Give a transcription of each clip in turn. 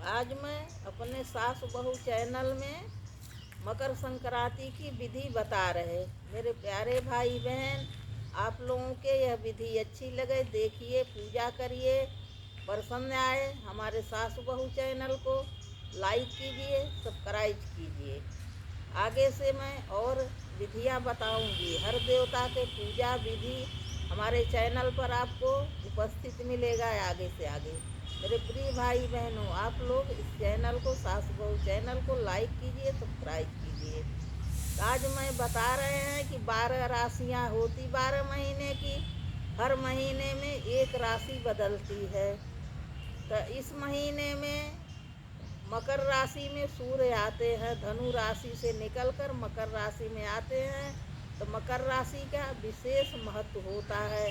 आज मैं अपने सास बहू चैनल में मकर संक्रांति की विधि बता रहे। मेरे प्यारे भाई बहन, आप लोगों के यह विधि अच्छी लगे देखिए, पूजा करिए, पसंद आए हमारे सास बहू चैनल को लाइक कीजिए, सब्सक्राइब कीजिए। आगे से मैं और विधियां बताऊंगी। हर देवता के पूजा विधि हमारे चैनल पर आपको उपस्थित मिलेगा आगे से आगे। मेरे प्रिय भाई बहनों, आप लोग इस चैनल को, सास बहू चैनल को लाइक कीजिए, सब्सक्राइब कीजिए। आज मैं बता रहे हैं कि 12 राशियां होती 12 महीने की। हर महीने में एक राशि बदलती है। तो इस महीने में मकर राशि में सूर्य आते हैं, धनु राशि से निकलकर मकर राशि में आते हैं। तो मकर राशि का विशेष महत्व होता है।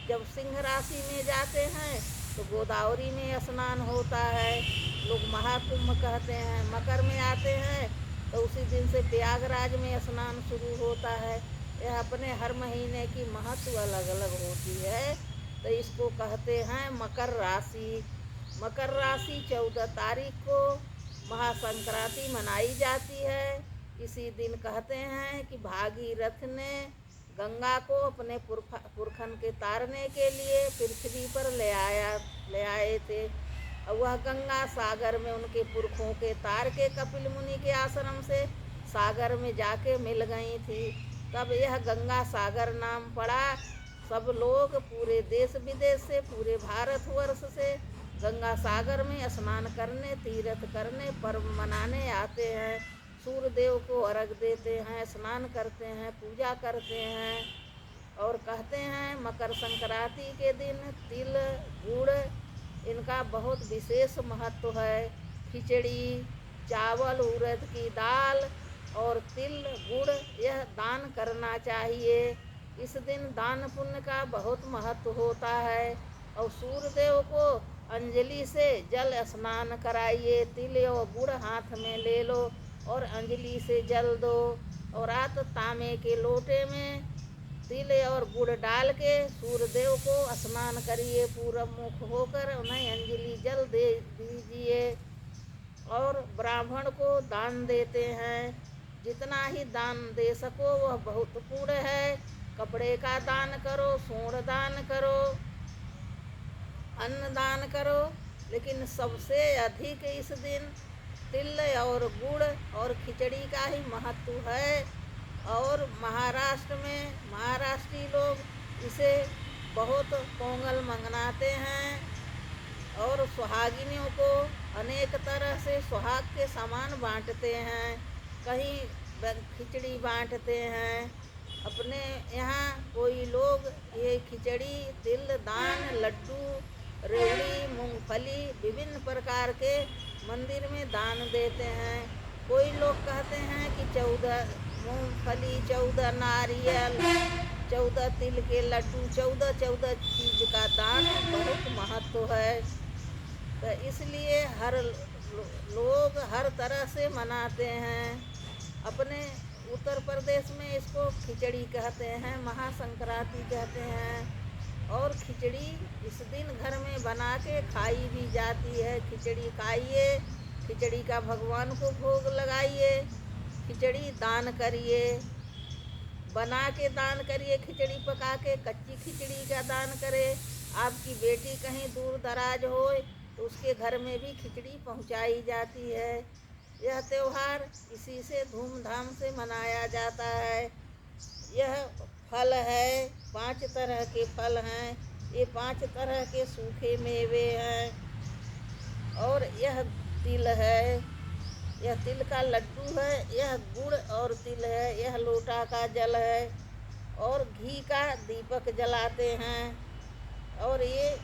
जब सिंह राशि में जाते हैं तो गोदावरी में स्नान होता है, लोग महाकुंभ कहते हैं। मकर में आते हैं तो उसी दिन से प्रयागराज में स्नान शुरू होता है। यह अपने हर महीने की महत्व अलग अलग होती है। तो इसको कहते हैं मकर राशि। मकर राशि 14 तारीख को महासंक्रांति मनाई जाती है। इसी दिन कहते हैं कि भागीरथ ने गंगा को अपने पुरखन के तारने के लिए पृथ्वी पर ले आए थे। वह गंगा सागर में उनके पुरखों के तार के कपिल मुनि के आश्रम से सागर में जाके मिल गई थी। तब यह गंगा सागर नाम पड़ा। सब लोग पूरे देश विदेश से, पूरे भारतवर्ष से गंगा सागर में स्नान करने, तीर्थ करने, पर्व मनाने आते हैं। सूर्य देव को अर्घ देते हैं, स्नान करते हैं, पूजा करते हैं। और कहते हैं मकर संक्रांति के दिन तिल गुड़ इनका बहुत विशेष महत्व है। खिचड़ी, चावल, उड़द की दाल और तिल गुड़ यह दान करना चाहिए। इस दिन दान पुण्य का बहुत महत्व होता है। और सूर्य देव को अंजलि से जल स्नान कराइए। तिल और गुड़ हाथ में ले लो और अंजलि से जल दो। और रात तांबे के लोटे में तिल और गुड़ डाल के सूर्य देव को स्नान करिए। पूरब मुख होकर उन्हें अंजलि जल दे दीजिए। और ब्राह्मण को दान देते हैं। जितना ही दान दे सको वह बहुत पूर्ण है। कपड़े का दान करो, सोन दान करो, अन्न दान करो, लेकिन सबसे अधिक इस दिन तिल और गुड़ और खिचड़ी का ही महत्व है। और महाराष्ट्र में महाराष्ट्री लोग इसे बहुत पोंगल मनाते हैं। और सुहागिनियों को अनेक तरह से सुहाग के सामान बांटते हैं। कहीं खिचड़ी बांटते हैं। अपने यहाँ कोई लोग ये खिचड़ी, तिल दान, लड्डू, रेवड़ी, मूंगफली विभिन्न प्रकार के मंदिर में दान देते हैं। कोई लोग कहते हैं कि 14 मूंगफली, 14 नारियल, 14 तिल के लड्डू, 14 चीज का दान बहुत महत्व है। तो इसलिए हर लोग हर तरह से मनाते हैं। अपने उत्तर प्रदेश में इसको खिचड़ी कहते हैं, महासंक्रांति कहते हैं। और खिचड़ी इस दिन घर में बना के खाई भी जाती है। खिचड़ी खाइए, खिचड़ी का भगवान को भोग लगाइए, खिचड़ी दान करिए, बना के दान करिए। खिचड़ी पका के कच्ची खिचड़ी का दान करें। आपकी बेटी कहीं दूर दराज हो तो उसके घर में भी खिचड़ी पहुंचाई जाती है। यह त्यौहार इसी से धूमधाम से मनाया जाता है। यह फल है, 5 तरह के फल हैं। ये 5 तरह के सूखे मेवे हैं। और यह तिल है, यह तिल का लड्डू है, यह गुड़ और तिल है, यह लोटा का जल है। और घी का दीपक जलाते हैं और ये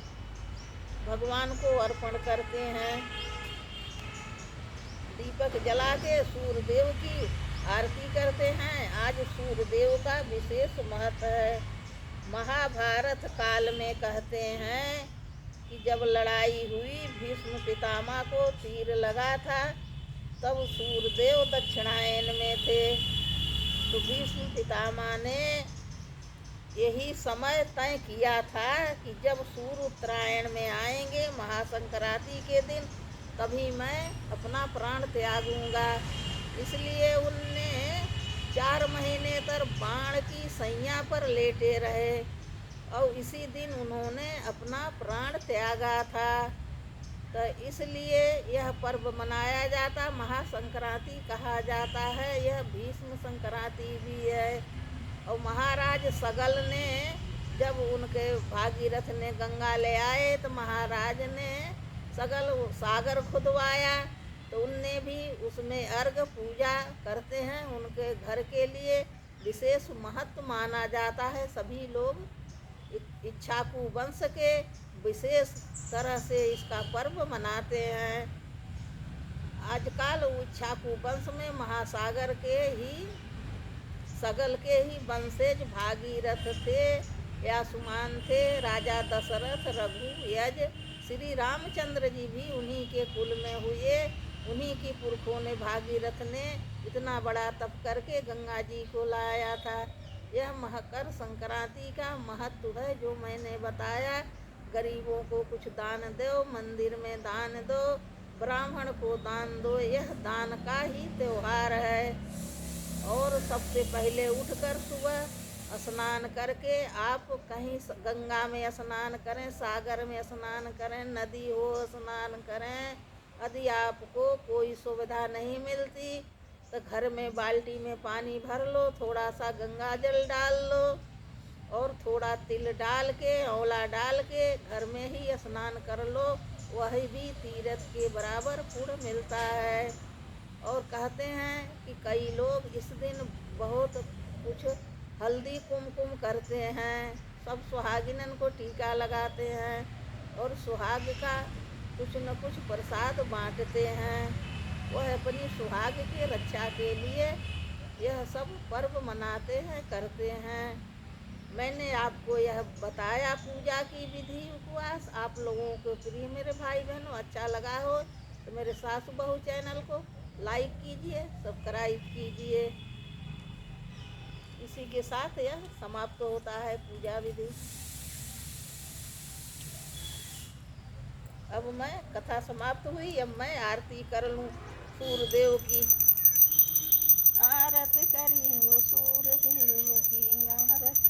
भगवान को अर्पण करते हैं। दीपक जला के सूर्य देव की आरती करते हैं। आज सूर्य देव का विशेष महत्व है। महाभारत काल में कहते हैं कि जब लड़ाई हुई, भीष्म पितामह को तीर लगा था, तब सूर्य देव दक्षिणायन में थे। तो भीष्म पितामह ने यही समय तय किया था कि जब सूर्य उत्तरायण में आएंगे महासंक्रांति के दिन, कभी मैं अपना प्राण त्यागूंगा। इसलिए उनने 4 महीने तक बाण की सैया पर लेटे रहे और इसी दिन उन्होंने अपना प्राण त्यागा था। तो इसलिए यह पर्व मनाया जाता, महासंक्रांति कहा जाता है। यह भीष्म संक्रांति भी है। और महाराज सगल ने जब उनके भागीरथ ने गंगा ले आए तो महाराज ने सगल सागर खुदवाया, तो उनने भी उसमें अर्घ पूजा करते हैं। उनके घर के लिए विशेष महत्व माना जाता है। सभी लोग इक्ष्वाकु वंश के विशेष तरह से इसका पर्व मनाते हैं। आजकल इक्ष्वाकु वंश में महासागर के ही सगल के ही वंशज भागीरथ थे, यासुमान थे, राजा दशरथ, रघु, यज, श्री रामचंद्र जी भी उन्हीं के कुल में हुए। उन्हीं की पुरखों ने, भागीरथ ने इतना बड़ा तप करके गंगा जी को लाया था। यह मकर संक्रांति का महत्व है जो मैंने बताया। गरीबों को कुछ दान दो, मंदिर में दान दो, ब्राह्मण को दान दो, यह दान का ही त्योहार है। और सबसे पहले उठकर सुबह स्नान करके आप कहीं गंगा में स्नान करें, सागर में स्नान करें, नदी हो स्नान करें। यदि आपको कोई सुविधा नहीं मिलती तो घर में बाल्टी में पानी भर लो, थोड़ा सा गंगा जल डाल लो और थोड़ा तिल डाल के, औला डाल के घर में ही स्नान कर लो। वही भी तीर्थ के बराबर पुण्य मिलता है। और कहते हैं कि कई लोग इस दिन बहुत कुछ हल्दी कुमकुम करते हैं, सब सुहागिनन को टीका लगाते हैं और सुहाग का कुछ न कुछ प्रसाद बांटते हैं। वह अपनी सुहाग की रक्षा के लिए यह सब पर्व मनाते हैं, करते हैं। मैंने आपको यह बताया पूजा की विधि, उपवास। आप लोगों को प्रिय मेरे भाई बहनों अच्छा लगा हो तो मेरे सासु बहू चैनल को लाइक कीजिए, सब्सक्राइब कीजिए। इसी के साथ यह समाप्त होता है पूजा विधि। अब मैं कथा समाप्त हुई, अब मैं आरती कर लूँ सूर्यदेव की। आरत करी हो सूर्यदेव की आरत।